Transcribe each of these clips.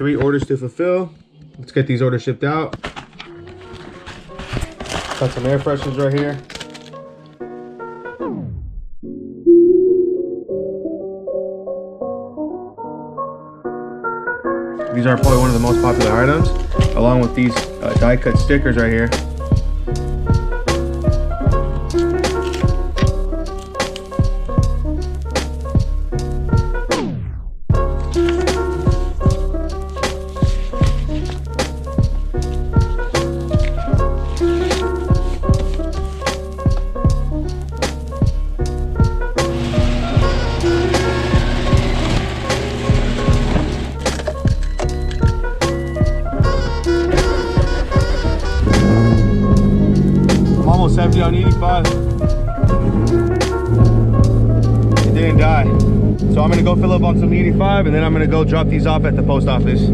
3 orders to fulfill. Let's get these orders shipped out. Got some air fresheners right here. These are probably one of the most popular items, along with these die cut stickers right here. Empty on 85. It didn't die. So I'm gonna go fill up on some 85 and then I'm gonna go drop these off at the post office.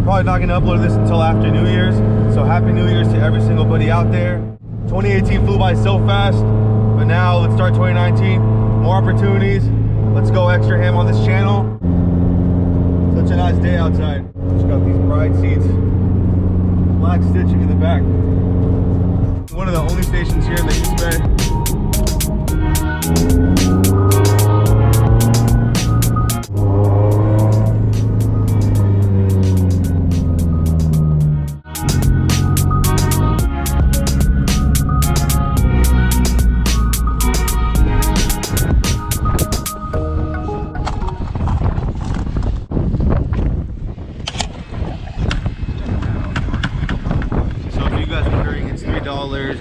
Probably not gonna upload this until after New Year's, so happy New Year's to every single buddy out there. 2018 flew by so fast, but now let's start 2019. More opportunities. Let's go extra ham on this channel. Such a nice day outside. Just got these bride seats, black stitching in the back. One of the only stations here in the East Bay.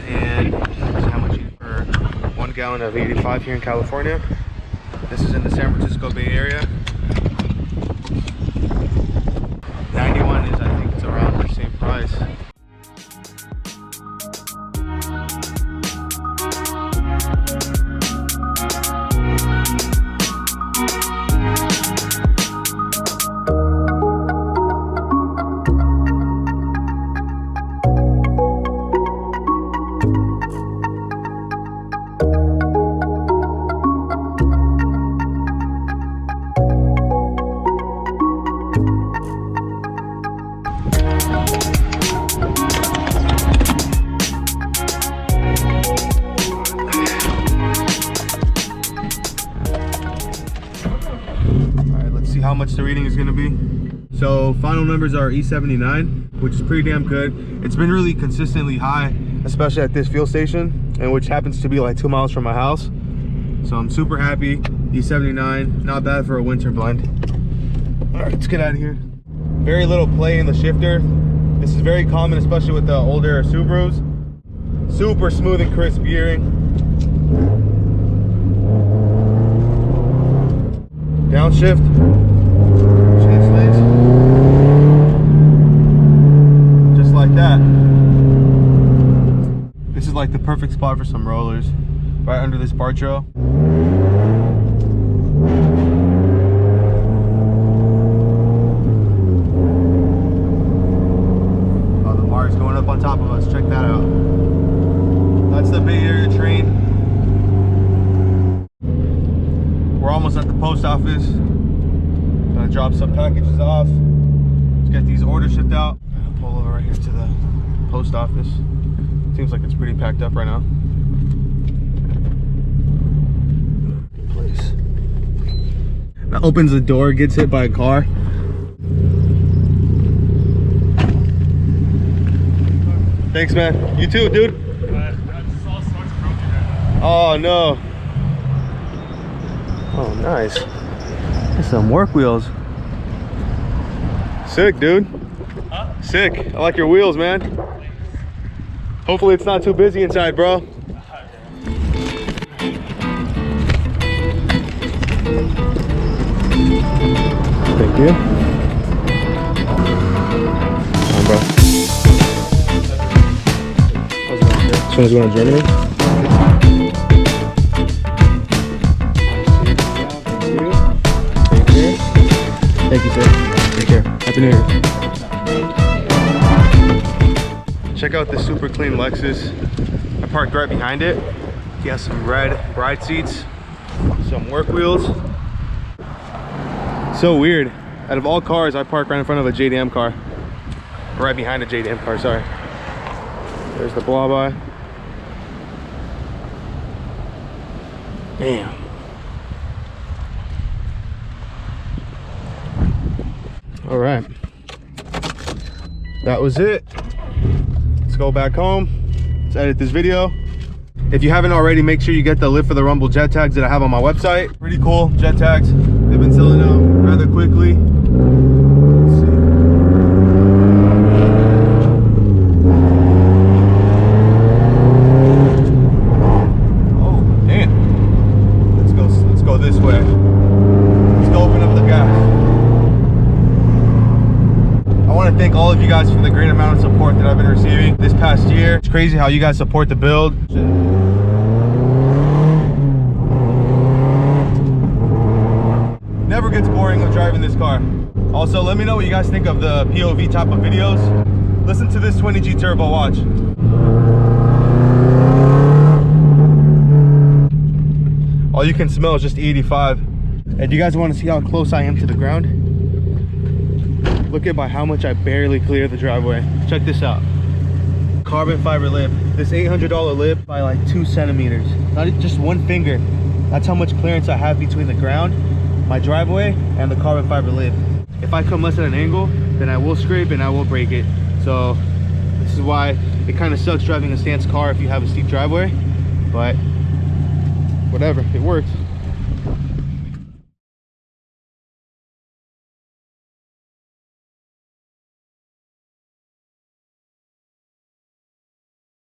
And how much for 1 gallon of 85 here in California. This is in the San Francisco Bay Area. 91 is, I think it's around the same price. How much the reading is going to be. So final numbers are E79, which is pretty damn good. It's been really consistently high, especially at this fuel station, and which happens to be like 2 miles from my house. So I'm super happy. E79, not bad for a winter blend. All right, let's get out of here. Very little play in the shifter. This is very common, especially with the older Subarus. Super smooth and crisp gearing. Downshift. Just like that. This is like the perfect spot for some rollers, right under this bar trail. Oh, the bar is going up on top of us. Check that out. That's the Bay Area train. We're almost at the post office. Gonna drop some packages off. Let's get these orders shipped out. I'll pull over right here to the post office. Seems like it's pretty packed up right now. Good place. That opens the door, gets hit by a car. Thanks, man. You too, dude. I just saw starts approaching right now. Oh no. Oh, nice. There's some work wheels. Sick, dude. Huh? Sick. I like your wheels, man. Hopefully it's not too busy inside, bro. Thank you. Come on, bro. Next one is going to Germany. Thank you, sir. Take care. Happy New Year. Check out this super clean Lexus. I parked right behind it. He has some red ride seats, some work wheels. So weird. Out of all cars, I park right in front of a JDM car. Right behind a JDM car, sorry. There's the blah by. Damn. All right. That was it. Let's go back home. Let's edit this video. If you haven't already, make sure you get the Live for the Rumble jet tags that I have on my website. Pretty cool jet tags. They've been selling out rather quickly. Let's see. Oh, damn. Let's go this way. Let's go open up the gas. I want to thank all of you guys for the great amount of support that I've been receiving this past year. It's crazy how you guys support the build. Never gets boring of driving this car. Also, let me know what you guys think of the POV type of videos. Listen to this 20G turbo, watch. All you can smell is just 85. And you guys want to see how close I am to the ground? Look at by how much I barely clear the driveway. Check this out. Carbon fiber lip. This $800 lip by like 2 centimeters. Not just one finger. That's how much clearance I have between the ground, my driveway, and the carbon fiber lip. If I come less at an angle, then I will scrape and I will break it. So this is why it kind of sucks driving a stance car if you have a steep driveway, but whatever, it works.